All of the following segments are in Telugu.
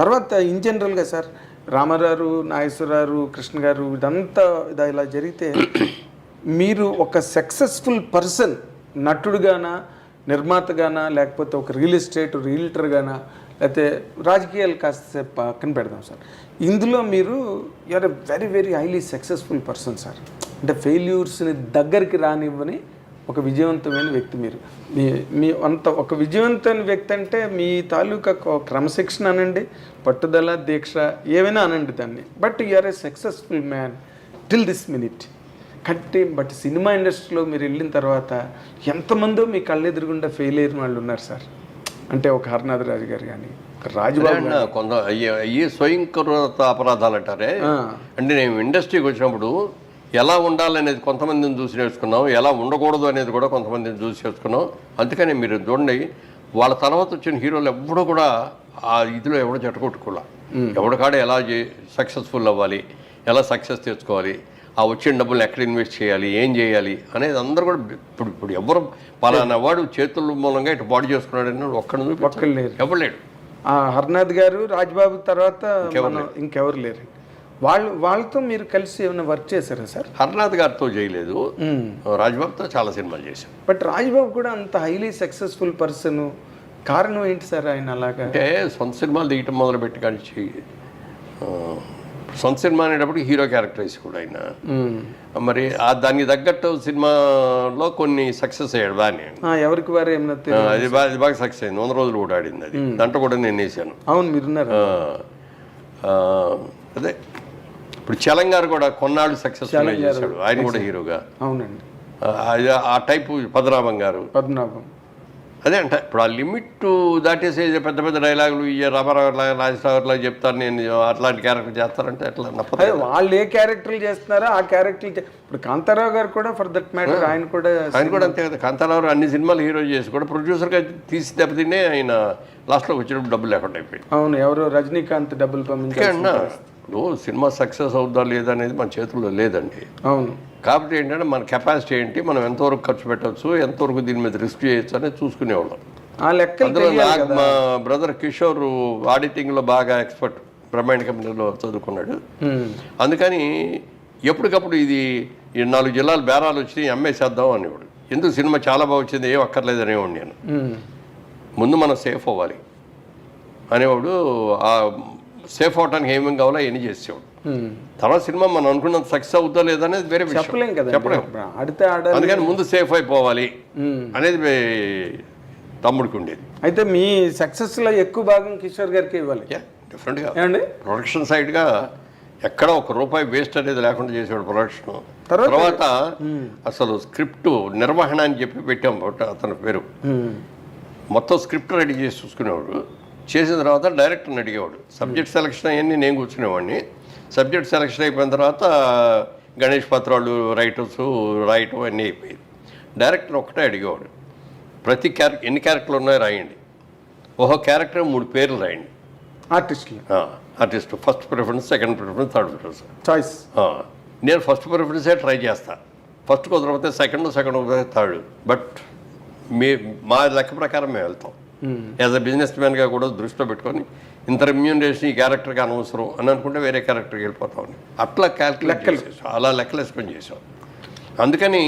తర్వాత ఇన్ జనరల్గా సార్ రామారావు, నాగేశ్వరరావు, కృష్ణ గారు ఇదంతా ఇలా జరిగితే మీరు ఒక సక్సెస్ఫుల్ పర్సన్ నటుడుగానా, నిర్మాతగానా, లేకపోతే ఒక రియల్ ఎస్టేట్ రియల్టర్గానా, లేకపోతే రాజకీయాలు కాస్త పక్కన పెడదాం సార్, ఇందులో మీరు you are a very very highly successful person sir. అంటే ఫెయిల్యూర్స్ని దగ్గరికి రానివ్వని ఒక విజయవంతమైన వ్యక్తి మీరు. మీ అంత ఒక విజయవంతమైన వ్యక్తి అంటే మీ తాలూకా క్రమశిక్షణ అనండి, పట్టుదల, దీక్ష ఏమైనా అనండి దాన్ని. But you are a successful man till this minute. But cinema ఇండస్ట్రీలో మీరు వెళ్ళిన తర్వాత ఎంతమందో మీ కళ్ళెదురుగుండా ఫెయిల్ అయిన వాళ్ళు ఉన్నారు సార్. అంటే ఒక హరనాథ్ రాజు గారు కానీ, ఒక రాజబాబు కొంత అయ్యే స్వయంకృత అపరాధాలు అంటారే. అంటే నేను ఇండస్ట్రీకి వచ్చినప్పుడు ఎలా ఉండాలనేది కొంతమందిని చూసి నేర్చుకున్నాం, ఎలా ఉండకూడదు అనేది కూడా కొంతమందిని చూసి నేర్చుకున్నాం. అందుకని మీరు చూడండి, వాళ్ళ తర్వాత వచ్చిన హీరోలు ఎవడో కూడా ఆ ఇదిలో ఎవడో జట్టకొట్టుకోలే. ఎవడికాడే ఎలా సక్సెస్ఫుల్ అవ్వాలి, ఎలా సక్సెస్ తెచ్చుకోవాలి, ఆ వచ్చిన డబ్బులు ఎక్కడ ఇన్వెస్ట్ చేయాలి, ఏం చేయాలి అనేది అందరూ కూడా ఇప్పుడు ఎవరు పలానా వాడు చేతుల మూలంగా ఇటు బాడీ చేసుకున్నాడని ఒక్కడు లేరు, ఎవరు లేడు. హర్నాథ్ గారు, రాజ్బాబు తర్వాత ఇంకెవరు లేరు. వాళ్ళతో మీరు కలిసి ఏమైనా వర్క్ చేశారా సార్? హర్నాథ్ గారితో చేయలేదు, రాజ్బాబుతో చాలా సినిమాలు చేశాం. బట్ రాజ్బాబు కూడా అంత హైలీ సక్సెస్ఫుల్ పర్సన్, కారణం ఏంటి సార్ ఆయన అలాగా? అంటే సొంత సినిమాలు దిగటం మొదలుపెట్టి కానీ సొంత సినిమా అనేటప్పుడు హీరో క్యారెక్టరైజ్ కూడా ఆయన మరి దానికి తగ్గట్టు సినిమాలో కొన్ని సక్సెస్ అయ్యాడు బాగానే. ఎవరికి వారు ఏమన్నా అది బాగా సక్సెస్ అయింది. 100 రోజులు కూడా ఆడింది అది. దాంట్లో కూడా నేను వేసాను. అవును, మీరున్నారు. అదే ఇప్పుడు చలం గారు కూడా కొన్నాళ్ళు సక్సెస్ఫుల్ చేశాడు, ఆయన కూడా హీరోగా. అవునండి, ఆ టైపు పద్మనాభం గారు. అదే అంటే ఇప్పుడు ఆ లిమిట్ దాటేసే పెద్ద పెద్ద డైలాగులు రామారావు రాజశేఖర్లా చెప్తాను నేను అట్లాంటి క్యారెక్టర్ చేస్తారంటే ఎట్లా నప్పదు. వాళ్ళు ఏ క్యారెక్టర్లు చేస్తున్నారో ఆ క్యారెక్టర్. ఇప్పుడు కాంతారావు గారు కూడా ఫర్ దట్ మ్యాటర్ ఆయన కూడా అంతే కదా. కాంతారావు అన్ని సినిమాలు హీరో చేసి కూడా ప్రొడ్యూసర్గా తీసి దెబ్బతినే ఆయన లాస్ట్లోకి వచ్చినప్పుడు డబ్బులు లేకుండా అయిపోయింది. అవును, ఎవరు రజనీకాంత్ డబ్బులు పంపించారు. ఇప్పుడు సినిమా సక్సెస్ అవుద్దా లేదా అనేది మన చేతుల్లో లేదండి. అవును, కాబట్టి ఏంటంటే మన కెపాసిటీ ఏంటి, మనం ఎంతవరకు ఖర్చు పెట్టవచ్చు, ఎంతవరకు దీని మీద రిస్క్ చేయొచ్చు అనేది చూసుకునేవాళ్ళం. అందులో మా బ్రదర్ కిషోర్ ఆడిటింగ్లో బాగా ఎక్స్పర్ట్, బ్రహ్మాండ కంపెనీలో చదువుకున్నాడు. అందుకని ఎప్పటికప్పుడు ఇది 4 జిల్లాలు బేరాలు వచ్చి అమ్మేసేద్దాం అనేవాడు. ఎందుకు సినిమా చాలా బాగా వచ్చింది, ఏం అక్కర్లేదు అనేవాడు నేను. ముందు మనం సేఫ్ అవ్వాలి అనేవాడు. ఆ సేఫ్ అవడానికి ఏమేమి కావాలో అవన్నీ చేసేవాడు. తర్వాత సినిమా మనం అనుకున్నంత సక్సెస్ అవుతా లేదనేది వేరే విషయం, చెప్పలేము. అందుకని ముందు సేఫ్ అయిపోవాలి అనేది తమ్ముడికి ఉండేది. అయితే మీ సక్సెస్లో ఎక్కువ భాగం కిషోర్ గారికి ఇవ్వాలి. డిఫరెంట్గా ప్రొడక్షన్ సైడ్గా ఎక్కడ ₹1 వేస్ట్ అనేది లేకుండా చేసేవాడు ప్రొడక్షన్. తర్వాత అసలు స్క్రిప్ట్ నిర్వహణ అని చెప్పి పెట్టాం అతని పేరు. మొత్తం స్క్రిప్ట్ రెడీ చేసి చూసుకునేవాడు. చేసిన తర్వాత డైరెక్టర్ని అడిగేవాడు. సబ్జెక్ట్ సెలక్షన్ అవన్నీ నేను కూర్చునేవాడిని. సబ్జెక్ట్ సెలక్షన్ అయిపోయిన తర్వాత గణేష్ పత్రాలు రైటర్స్ రాయటం అన్నీ అయిపోయింది. డైరెక్టర్ ఒక్కటే అడిగేవాడు, ప్రతి ఎన్ని క్యారెక్టర్లు ఉన్నాయో రాయండి, ఓహో క్యారెక్టర్ 3 పేర్లు రాయండి. Artist first preference, second preference, third preference choice. నేను ఫస్ట్ ప్రిఫరెన్సే ట్రై చేస్తాను. ఫస్ట్ కుదరకపోతే సెకండ్ కుదరకపోతే థర్డ్. బట్ మా లెక్క ప్రకారం మేము వెళ్తాం. యాజ్ అ బిజినెస్ మ్యాన్గా కూడా దృష్టిలో పెట్టుకొని ఇంత రెమ్యూనరేషన్ ఈ క్యారెక్టర్కి అనవసరం అని అనుకుంటే వేరే క్యారెక్టర్కి వెళ్ళిపోతామని అట్లా క్యాల్కులేట్ చేసాం, అలా లెక్కలేసుకొని చేసాం. అందుకని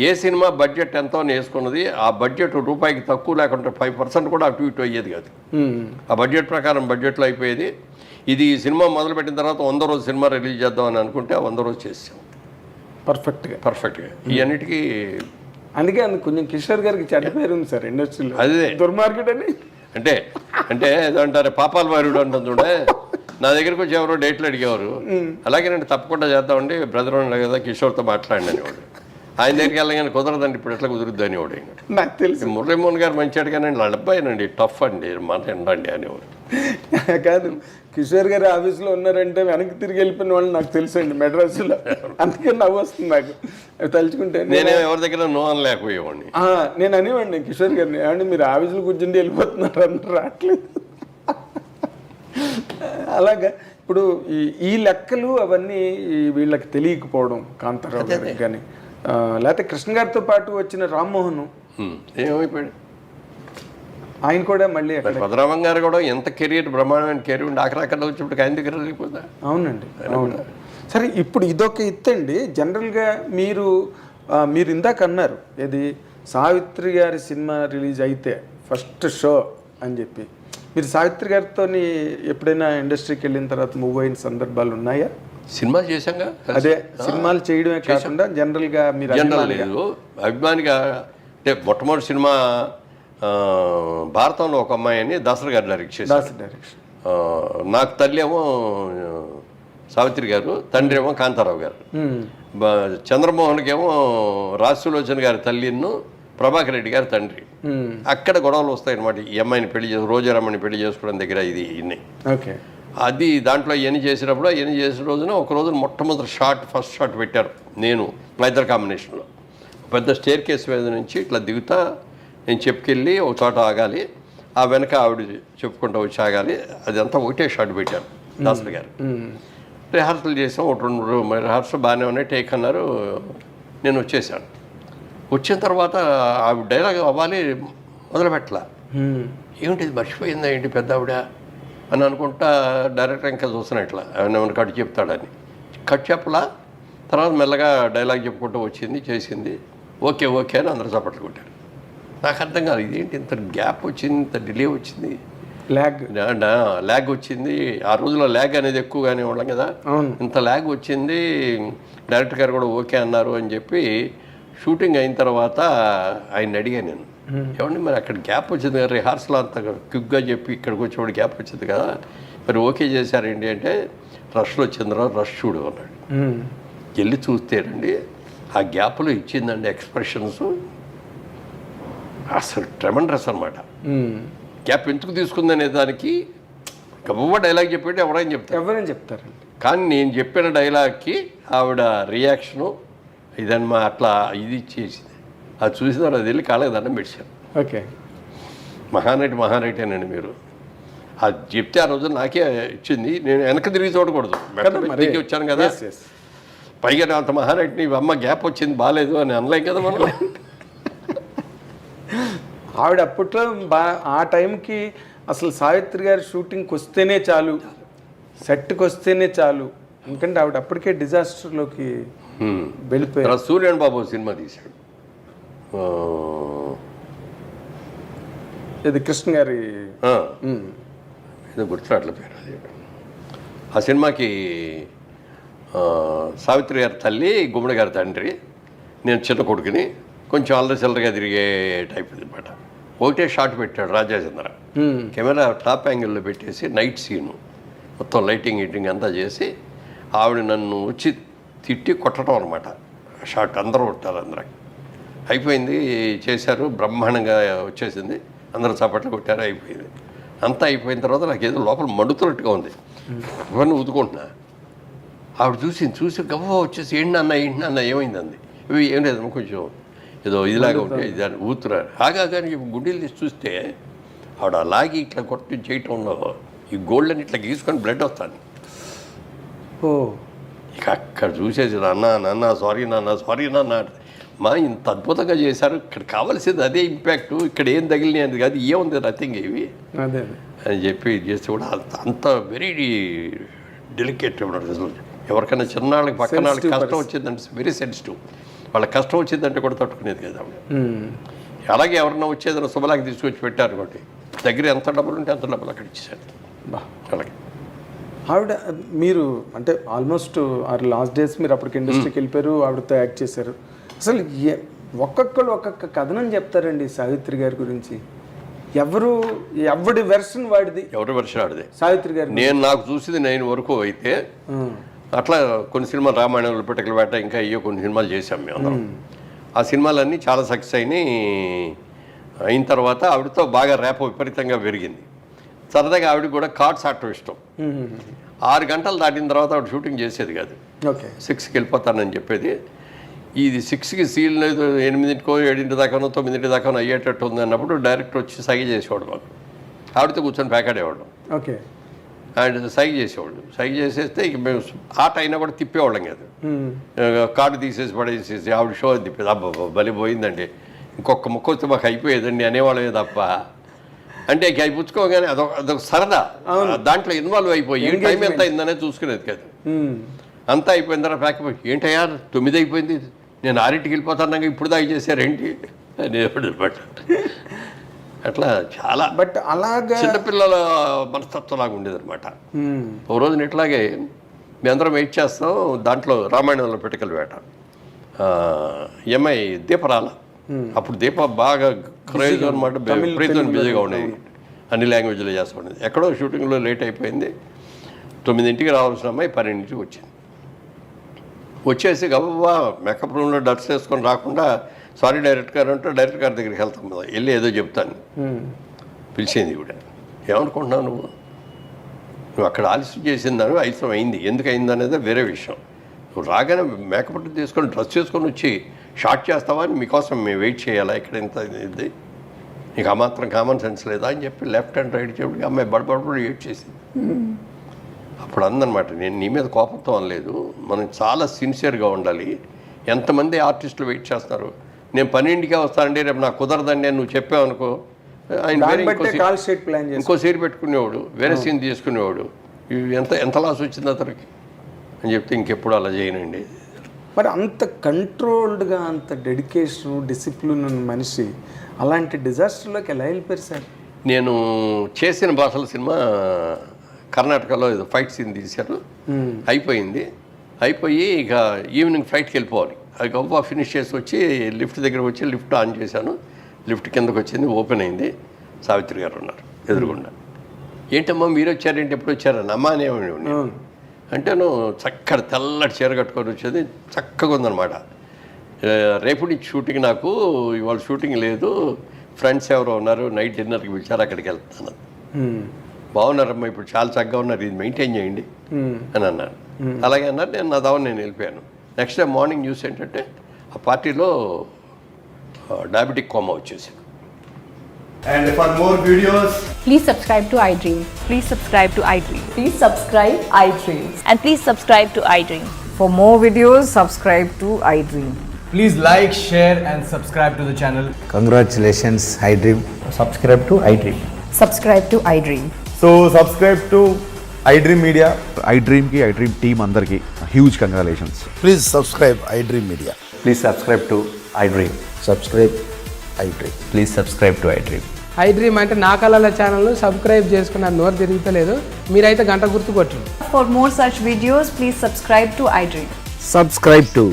ఏ సినిమా బడ్జెట్ ఎంతో వేసుకున్నది ఆ బడ్జెట్ రూపాయికి తక్కువ లేకుండా 5% కూడా అటు ఇటు అయ్యేది కాదు. ఆ బడ్జెట్ ప్రకారం బడ్జెట్లో అయిపోయేది. ఇది సినిమా మొదలుపెట్టిన తర్వాత 100 రోజు సినిమా రిలీజ్ చేద్దాం అని అనుకుంటే ఆ 100 రోజు చేసాం పర్ఫెక్ట్గా. ఈ అన్నిటికీ అందుకే కొంచెం కిషోర్ గారికి చెడ్డ పేరు ఉంది సార్ ఇండస్ట్రీలో, అదే దుర్మార్కెట్ అని. అంటే ఏదంటారు పాపాల వారుడు అంటుంది చూడే. నా దగ్గరికి వచ్చి ఎవరో డేట్లు అడిగేవారు. అలాగే నేను తప్పకుండా చేద్దామండి, బ్రదర్ ఉన్నాడు కదా కిషోర్తో మాట్లాడండి అనేవాడు. ఆయన దగ్గరికి వెళ్ళగానే కుదరదండి, ఇప్పుడు ఎట్లా కుదురుద్ది అనేవాడు. నాకు తెలుసు మురళీమోహన్ గారు మంచి అడిగానండి, వాళ్ళ అబ్బాయినండి టఫ్ అండి మాట ఎండండి అనేవాడు. కాదు, కిషోర్ గారు ఆఫీస్లో ఉన్నారంటే వెనక్కి తిరిగి వెళ్ళిపోయిన వాళ్ళు నాకు తెలుసండి మెడ్రాస్లో. అందుకే నవ్వు వస్తుంది నాకు తలుచుకుంటే. నేను ఎవరి దగ్గర నో అని లేకపోయేవాడిని. నేను అనేవాడిని కిషోర్ గారిని, ఏమంటే మీరు ఆఫీసులో కూర్చుండి వెళ్ళిపోతున్నారు అన్న రావట్లేదు. అలాగా ఇప్పుడు ఈ లెక్కలు అవన్నీ వీళ్ళకి తెలియకపోవడం, కాంతారావు గారికి కానీ లేకపోతే కృష్ణ గారితో పాటు వచ్చిన రామ్మోహన్ ఏమైపోయాడు. ఆయన కూడా మళ్ళీ మరి పద్మనాభం గారు కూడా ఎంత కెరీర్ బ్రహ్మాండమైన కెరీర్ ఉండి ఆఖరాకర్లో వచ్చినప్పుడు ఆయన దగ్గర లేకపోతే. అవునండి, అవును. సరే, ఇప్పుడు ఇదొక ఎత్తండి. జనరల్గా మీరు ఇందాక అన్నారు ఏది, సావిత్రి గారి సినిమా రిలీజ్ అయితే ఫస్ట్ షో అని చెప్పి, మీరు సావిత్రి గారితో ఎప్పుడైనా ఇండస్ట్రీకి వెళ్ళిన తర్వాత మూవ్ అయిన సందర్భాలు ఉన్నాయా? సినిమాలు చేశాంగా. అదే సినిమాలు చేయడమే కాకుండా జనరల్గా మీరు జనరల్ లేదు అభిమానిగా అంటే మొట్టమొదటి సినిమా భారతంలో ఒక అమ్మాయి అని దాసరి గారు డైరెక్ట్ చేశారు. నాకు తల్లి ఏమో సావిత్రి గారు, తండ్రి ఏమో కాంతారావు గారు. చంద్రమోహన్కి ఏమో రాజసులోచన గారి తల్లిను ప్రభాకర్ రెడ్డి గారి తండ్రి. అక్కడ గొడవలు వస్తాయన్నమాట. ఈ అమ్మాయిని పెళ్లి రోజారమ్మని పెళ్లి చేసుకోవడం దగ్గర ఇది ఇన్ని. ఓకే, అది దాంట్లో ఇవన్నీ చేసినప్పుడు ఇవన్నీ చేసిన రోజున ఒక రోజున మొట్టమొదటి ఫస్ట్ షాట్ పెట్టారు నేను మా ఇద్దరు కాంబినేషన్లో. పెద్ద స్టేర్ కేస్ మీద నుంచి ఇట్లా దిగుతా నేను చెప్పుకెళ్ళి ఒక చోట ఆగాలి, ఆ వెనక ఆవిడ చెప్పుకుంటూ వచ్చి ఆగాలి. అదంతా ఒకటే షాట్ పెట్టారు దాసరి గారు. రిహార్సల్ చేసాం, ఒక 2 రిహార్సల్ బాగానే ఉన్నాయి, టేక్ అన్నారు. నేను వచ్చేసాను. వచ్చిన తర్వాత ఆవిడ డైలాగ్ అవ్వాలి మొదలుపెట్టలా. ఏమిటి మర్చిపోయిందా ఏంటి పెద్ద ఆవిడ అని అనుకుంటా డైరెక్టర్ ఇంకా చూస్తున్నా ఇట్లా ఏమైనా కట్ చెప్తాడని. కట్ చెప్పలా. తర్వాత మెల్లగా డైలాగ్ చెప్పుకుంటూ వచ్చింది, చేసింది. ఓకే ఓకే అని అందరూ చప్పట్లు కొట్టారు. నాకు అర్థం కాదు ఇదేంటి ఇంత గ్యాప్ వచ్చింది, ఇంత డిలే వచ్చింది, ల్యాగ్ వచ్చింది. ఆ రోజులో ల్యాగ్ అనేది ఎక్కువగానే ఉన్నాం కదా, ఇంత ల్యాగ్ వచ్చింది. డైరెక్టర్ గారు కూడా ఓకే అన్నారు అని చెప్పి షూటింగ్ అయిన తర్వాత ఆయన అడిగాను నేను, ఏమండి మరి అక్కడ గ్యాప్ వచ్చింది కదా, రిహార్సల్ అంత క్విక్గా చెప్పి ఇక్కడికి వచ్చేవాడు గ్యాప్ వచ్చింది కదా, మరి ఓకే చేశారేంటి అంటే రష్లో వచ్చిన తర్వాత రష్ చూడు అన్నాడు. వెళ్ళి చూస్తేనండి ఆ గ్యాప్లో ఇచ్చిందండి ఎక్స్ప్రెషన్స్ అసలు ట్రెమండరస్ అనమాట. గ్యాప్ ఎందుకు తీసుకుందనే దానికి గొప్ప డైలాగ్ చెప్పేది ఎవరైనా చెప్తారండి. కానీ నేను చెప్పిన డైలాగ్కి ఆవిడ రియాక్షను ఇదన్నమా అట్లా ఇది ఇచ్చేసింది. అది చూసిన తర్వాత వెళ్ళి కాళ్ళకి దండం పెట్టాను. ఓకే, మహానటేనండి మీరు. అది చెప్తే ఆ రోజు నాకే ఇచ్చింది. నేను వెనక తిరిగి చూడకూడదు, దిగి వచ్చాను కదా. పైగా అంత మహానటిని అమ్మ గ్యాప్ వచ్చింది బాగాలేదు అని అనలేం కదా మనం. ఆవిడ అప్పట్లో ఆ టైంకి అసలు సావిత్రి గారి షూటింగ్కి వస్తేనే చాలు, సెట్కి వస్తేనే చాలు, ఎందుకంటే ఆవిడ అప్పటికే డిజాస్టర్లోకి వెళ్ళిపోయారు. సూర్యన్ బాబు సినిమా తీశాడు, ఇది కృష్ణ గారి ఏదో గుర్తురాట్ల పేరు. ఆ సినిమాకి సావిత్రి గారి తల్లి, గుమ్మడి గారి తండ్రి, నేను చిన్న కొడుకుని, కొంచెం అల్లరి చిల్లరగా తిరిగే టైప్ అనమాట. ఒకటే షాట్ పెట్టాడు రాజాచంద్ర. కెమెరా టాప్ యాంగిల్లో పెట్టేసి నైట్ సీను మొత్తం లైటింగ్ హీటింగ్ అంతా చేసి ఆవిడ నన్ను వచ్చి తిట్టి కొట్టడం అనమాట. షాట్ అందరూ కొట్టారు, అందరికి అయిపోయింది. చేశారు, బ్రహ్మాండంగా వచ్చేసింది, అందరూ చప్పట్లు కొట్టారు, అయిపోయింది. అంతా అయిపోయిన తర్వాత నాకు ఏదో లోపల మండుతున్నట్టుగా ఉంది. ఇవన్నీ ఊదుకుంటున్నా. ఆవిడ చూసి గవ్వ వచ్చేసి ఏంటన్నా ఏమైంది అంది. ఇవి ఏం లేదమ్మా, కొంచెం ఏదో ఇదిలాగా ఉంటే ఇది ఊతున్నారు. కానీ గుండెలు తీసి చూస్తే ఆవిడ లాగి ఇట్లా కొట్టి చేయటంలో ఈ గోల్డ్ ఇట్లా గీసుకొని బ్లడ్ వస్తాను. ఇక అక్కడ చూసేసి నాన్న సారీ నాన్న మా ఇంత అద్భుతంగా చేశారు, ఇక్కడ కావాల్సింది అదే ఇంపాక్ట్, ఇక్కడ ఏం తగిలినాయి అది కాదు, ఏముంది నథింగ్ ఇవి అని చెప్పి చేస్తే కూడా అంత వెరీ డెలికేట్ రిజల్ట్. ఎవరికైనా చిన్నాళ్ళకి పక్కన వాళ్ళకి కష్టం వచ్చిందంటే వెరీ సెన్సిటివ్. వాళ్ళకి కష్టం వచ్చిందంటే కూడా తట్టుకునేది కదా. అలాగే ఎవరన్నా వచ్చేదన్నా శుభలాకి తీసుకొచ్చి పెట్టారు కాబట్టి దగ్గర ఎంత డబ్బులు ఉంటే అంత డబ్బులు అక్కడ ఇచ్చేసారు. అలాగే ఆవిడ మీరు అంటే ఆల్మోస్ట్ లాస్ట్ డేస్ మీరు అప్పటికి ఇండస్ట్రీకి వెళ్ళిపోయారు, ఆవిడతో యాక్ట్ చేశారు. అసలు ఒక్కొక్కరు ఒక్కొక్క కథనం చెప్తారండి సావిత్రి గారి గురించి. ఎవరి వెర్షన్ వాడిది, ఎవరి వెర్షన్ ఆడిది సావిత్రి గారు. నాకు చూసింది 9 వరకు అయితే అట్లా కొన్ని సినిమాలు రామాయణంలో పిటకల వేట ఇంకా అయ్యో కొన్ని సినిమాలు చేశాం మేము అందరం. ఆ సినిమాలన్నీ చాలా సక్సెస్ అయిన తర్వాత ఆవిడతో బాగా ర్యాప్ విపరీతంగా పెరిగింది. సరదాగా ఆవిడకి కూడా కార్డ్స్ ఆడటం ఇష్టం. 6 గంటలు దాటిన తర్వాత ఆవిడ షూటింగ్ చేసేది కాదు, 6కి వెళ్ళిపోతానని చెప్పేది. ఇది 6కి సీల్ 8కో 7 దాకానో 9 దాకానో అయ్యేటట్టు ఉంది అన్నప్పుడు డైరెక్టర్ వచ్చి సైగ చేసేవాడు మాకు. ఆవిడతో కూర్చొని ప్యాకాడేవాడు. ఆయన సైగ చేసేవాళ్ళు. సైగ చేసేస్తే ఇక మేము ఆట అయినా కూడా తిప్పేవాళ్ళం కాదు. కార్డు తీసేసి పడేసేసి ఆవిడ షో తిప్పేది. అబ్బా బలి పోయిందండి, ఇంకొక ముక్క వస్తే మాకు అయిపోయేదండి అనేవాళ్ళమే తప్ప అంటే ఇక అవి పుచ్చుకోగానే అదొక సరదా, దాంట్లో ఇన్వాల్వ్ అయిపోయి టైం ఎంత అయిందనే చూసుకునేది కాదు. అంతా అయిపోయిన తర్వాత ప్యాకపోయి ఏంటయ్యా 9 అయిపోయింది, నేను 6ంటికి వెళ్ళిపోతాను, ఇప్పుడు దాకా చేశారేంటి అనేమాట. అట్లా చాలా బట్ అలాగా చిన్నపిల్లల మనస్తత్వం లాగా ఉండేది అనమాట. ఓ రోజున ఇట్లాగే మీ అందరం వెయిట్ చేస్తాం, దాంట్లో రామాయణంలో పిటకల వేట, ఎంఐ దీపరాల, అప్పుడు దీప బాగా క్రేజ్ అనమాట, విపరీతమైన బిజీగా ఉండేది, అన్ని లాంగ్వేజ్లో చేస్తూ ఉండేది. ఎక్కడో షూటింగ్లో లేట్ అయిపోయింది, 9ంటికి రావాల్సిన అమ్మాయి 12ంటికి వచ్చింది. వచ్చేసి గబా మేకప్ రూమ్లో డ్రెస్ వేసుకొని రాకుండా సారీ డైరెక్టర్ గారు అంటే డైరెక్టర్ గారి దగ్గరికి వెళ్తాం కదా, వెళ్ళి ఏదో చెప్తాను పిలిచింది కూడా. ఏమనుకుంటున్నావు నువ్వు అక్కడ ఆలస్యం చేసిందాను, ఆలస్యం అయింది, ఎందుకు అయింది అనేది వేరే విషయం. నువ్వు రాగానే మేకప్ తీసుకొని డ్రెస్ చేసుకొని వచ్చి షార్ట్ చేస్తావా అని మీకోసం మేము వెయిట్ చేయాలా ఇక్కడ, ఇంత ఇది నీకు ఆ మాత్రం కామన్ సెన్స్ లేదా అని చెప్పి లెఫ్ట్ అండ్ రైట్ చెప్పి అమ్మాయి బడబడి వెయిట్ చేసింది. అప్పుడు అందనమాట, నేను నీ మీద కోపంతో అనలేదు, మనం చాలా సిన్సియర్గా ఉండాలి, ఎంతమంది ఆర్టిస్టులు వెయిట్ చేస్తున్నారు, నేను 12ంటికే వస్తానండి, రేపు నాకు కుదరదండి నువ్వు చెప్పావు అనుకో, ఆయన ఇంకో సీన్ పెట్టుకునేవాడు, వేరే సీన్ తీసుకునేవాడు, ఎంత లాస్ వచ్చింది అతనికి అని చెప్తే ఇంకెప్పుడు అలా చేయనండి. మరి అంత కంట్రోల్డ్గా అంత డెడికేషన్ డిసిప్లిన్ ఉన్న మనిషి అలాంటి డిజాస్టర్లోకి ఎలా వెళ్ళిపోయారు సార్? నేను చేసిన భాషల సినిమా కర్ణాటకలో ఏదో ఫైట్ సీన్ తీశారు, అయిపోయి ఇక ఈవినింగ్ ఫ్లైట్కి వెళ్ళిపోవాలి. అది గొప్ప ఫినిష్ చేసి వచ్చి లిఫ్ట్ దగ్గర వచ్చి లిఫ్ట్ ఆన్ చేశాను, లిఫ్ట్ కిందకు వచ్చింది, ఓపెన్ అయింది, సావిత్రి గారు ఉన్నారు ఎదురుగుండా. ఏంటమ్మా మీరు వచ్చారేంటి, ఎప్పుడు వచ్చారని అమ్మ అనేవాడిని. అంటే నువ్వు చక్కటి తెల్లటి చీర కట్టుకొని వచ్చేది, చక్కగా ఉందన్నమాట. రేపు నుంచి షూటింగ్, నాకు ఇవాళ షూటింగ్ లేదు, ఫ్రెండ్స్ ఎవరో ఉన్నారు, నైట్ డిన్నర్కి పిలిచారు, అక్కడికి వెళ్తాను. బాగున్నారమ్మా, ఇప్పుడు చాలా చక్కగా ఉన్నారు, ఇది మెయింటైన్ చేయండి అని అన్నాను. అలాగే అన్నారు, నేను నా దావని నేను వెళ్ళిపోయాను. నెక్స్ట్ డే మార్నింగ్ న్యూస్ ఏంటంటే ఆ పార్టీలో డయాబెటిక్ కోమా వచ్చేసి. And for more videos, please subscribe to iDream. Please subscribe to iDream. Please subscribe iDream. And please subscribe to iDream. For more videos, subscribe to iDream. please like, share and subscribe to the channel. Congratulations, iDream. Subscribe to iDream. Subscribe to iDream. So subscribe to iDream Media. iDream ki iDream team andarki huge congratulations. Please subscribe iDream Media. Please subscribe to iDream. Subscribe iDream. Please subscribe to iDream. iDream అంటే నా కళల ఛానల్ను సబ్స్క్రైబ్ చేసుకున్న నోరు తిరుగుతలేదు, మీరైతే గంట గుర్తు కొట్టండి. For more such videos, please subscribe to iDream. Subscribe to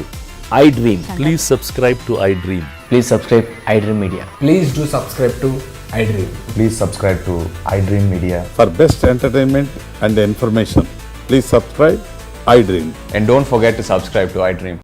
iDream. Please subscribe to iDream. Please subscribe iDream Media. Please do subscribe to iDream. Please subscribe to iDream Media. For best entertainment and information, please subscribe iDream. And don't forget to subscribe to iDream.